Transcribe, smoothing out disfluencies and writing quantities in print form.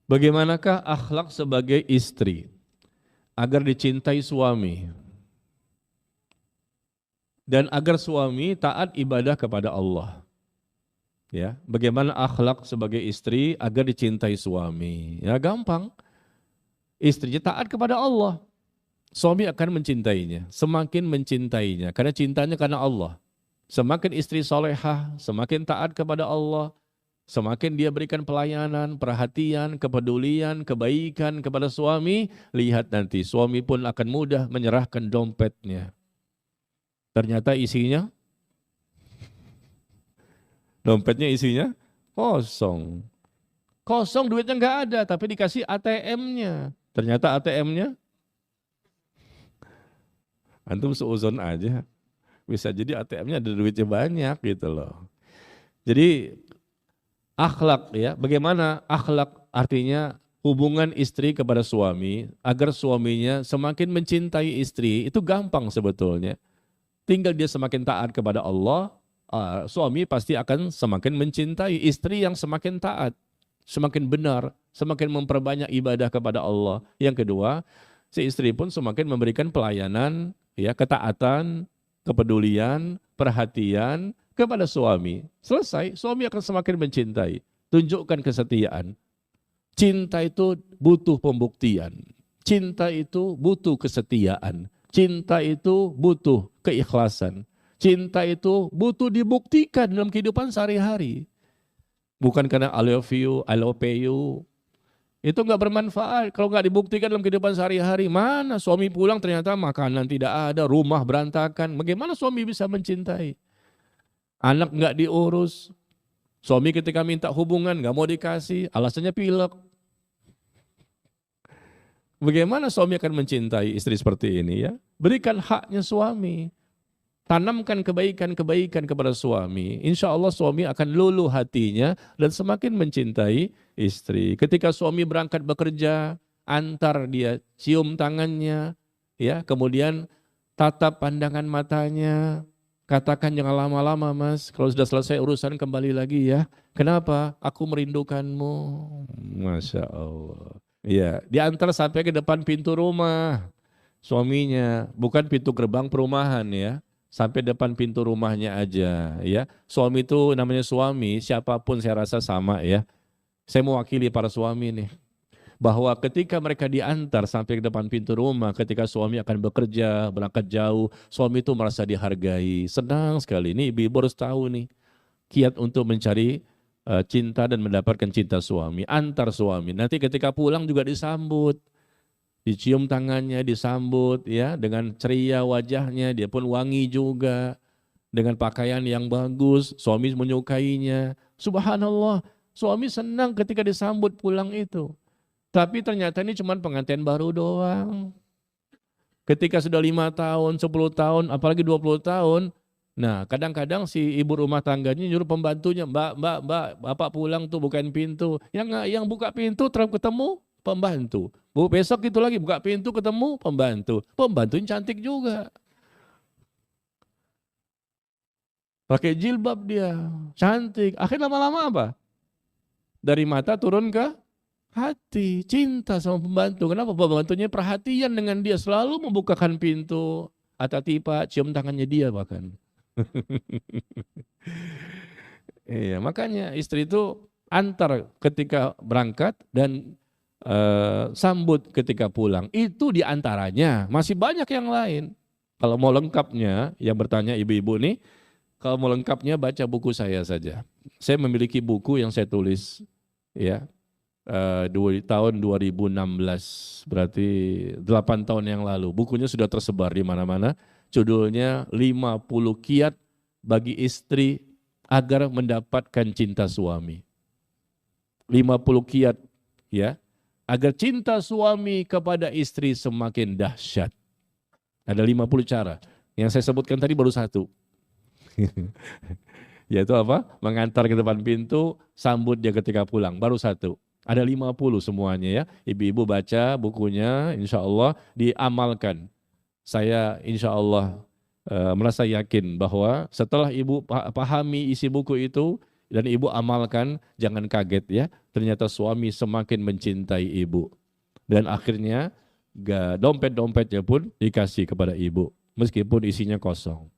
Bagaimanakah akhlak sebagai istri agar dicintai suami dan agar suami taat ibadah kepada Allah? Ya, bagaimana akhlak sebagai istri agar dicintai suami? Ya, gampang. Istrinya taat kepada Allah, suami akan mencintainya, semakin mencintainya karena cintanya karena Allah. Semakin istri solehah, semakin taat kepada Allah, semakin dia berikan pelayanan, perhatian, kepedulian, kebaikan kepada suami, lihat nanti suami pun akan mudah menyerahkan dompetnya. Ternyata dompetnya isinya kosong. Kosong, duitnya nggak ada, tapi dikasih ATM-nya. Ternyata ATM-nya, antum seuzon aja. Bisa jadi ATM-nya ada duitnya banyak gitu loh. Jadi akhlak ya, bagaimana akhlak artinya hubungan istri kepada suami agar suaminya semakin mencintai istri itu gampang sebetulnya. Tinggal dia semakin taat kepada Allah, suami pasti akan semakin mencintai istri yang semakin taat, semakin benar, semakin memperbanyak ibadah kepada Allah. Yang kedua, si istri pun semakin memberikan pelayanan, ya, ketaatan, kepedulian, perhatian kepada suami. Selesai, suami akan semakin mencintai. Tunjukkan kesetiaan. Cinta itu butuh pembuktian. Cinta itu butuh kesetiaan. Cinta itu butuh keikhlasan. Cinta itu butuh dibuktikan dalam kehidupan sehari-hari. Bukan karena I love you, I love you. Itu nggak bermanfaat kalau nggak dibuktikan dalam kehidupan sehari-hari. Mana suami pulang ternyata makanan tidak ada, rumah berantakan. Bagaimana suami bisa mencintai? Anak nggak diurus. Suami ketika minta hubungan nggak mau dikasih, alasannya pilek. Bagaimana suami akan mencintai istri seperti ini ya? Berikan haknya suami. Tanamkan kebaikan-kebaikan kepada suami. Insya Allah suami akan luluh hatinya dan semakin mencintai istri. Ketika suami berangkat bekerja, antar dia, cium tangannya, ya, kemudian tatap pandangan matanya, katakan jangan lama-lama mas, kalau sudah selesai urusan kembali lagi ya. Kenapa? Aku merindukanmu. Masya Allah. Ya, diantar sampai ke depan pintu rumah suaminya, bukan pintu gerbang perumahan ya. Sampai depan pintu rumahnya aja ya. Suami itu namanya suami, siapapun saya rasa sama ya. Saya mewakili para suami nih. Bahwa ketika mereka diantar sampai ke depan pintu rumah, ketika suami akan bekerja, berangkat jauh, suami itu merasa dihargai. Senang sekali. Ini ibu-ibu harus tahu nih, kiat untuk mencari cinta dan mendapatkan cinta suami. Antar suami. Nanti ketika pulang juga disambut. Dicium tangannya, disambut ya dengan ceria wajahnya, dia pun wangi juga dengan pakaian yang bagus, suami menyukainya. Subhanallah, suami senang ketika disambut pulang itu. Tapi ternyata ini cuma pengantin baru doang. Ketika sudah 5 tahun, 10 tahun, apalagi 20 tahun, nah kadang-kadang si ibu rumah tangganya nyuruh pembantunya, mbak, bapak pulang tuh bukain pintu. Yang buka pintu terus ketemu pembantu. Bu, besok itu lagi buka pintu ketemu pembantu. Pembantunya cantik juga. Pakai jilbab dia, cantik. Akhirnya lama-lama apa? Dari mata turun ke hati, cinta sama pembantu. Kenapa? Pembantunya perhatian dengan dia, selalu membukakan pintu, atatipa, cium tangannya dia bahkan. Iya, makanya istri itu antar ketika berangkat dan sambut ketika pulang. Itu diantaranya, masih banyak yang lain. Kalau mau lengkapnya, yang bertanya ibu-ibu nih, kalau mau lengkapnya baca buku saya saja. Saya memiliki buku yang saya tulis, ya, tahun 2016, berarti 8 tahun yang lalu. Bukunya sudah tersebar di mana-mana. Judulnya 50 kiat bagi istri agar mendapatkan cinta suami. 50 kiat ya, agar cinta suami kepada istri semakin dahsyat. Ada 50 cara. Yang saya sebutkan tadi baru satu. Yaitu apa? Mengantar ke depan pintu, sambut dia ketika pulang. Baru satu. Ada 50 semuanya ya. Ibu-ibu baca bukunya, insya Allah diamalkan. Saya insya Allah merasa yakin bahwa setelah ibu pahami isi buku itu dan ibu amalkan, jangan kaget ya. ternyata suami semakin mencintai ibu. Dan akhirnya dompet-dompetnya pun dikasih kepada ibu, meskipun isinya kosong.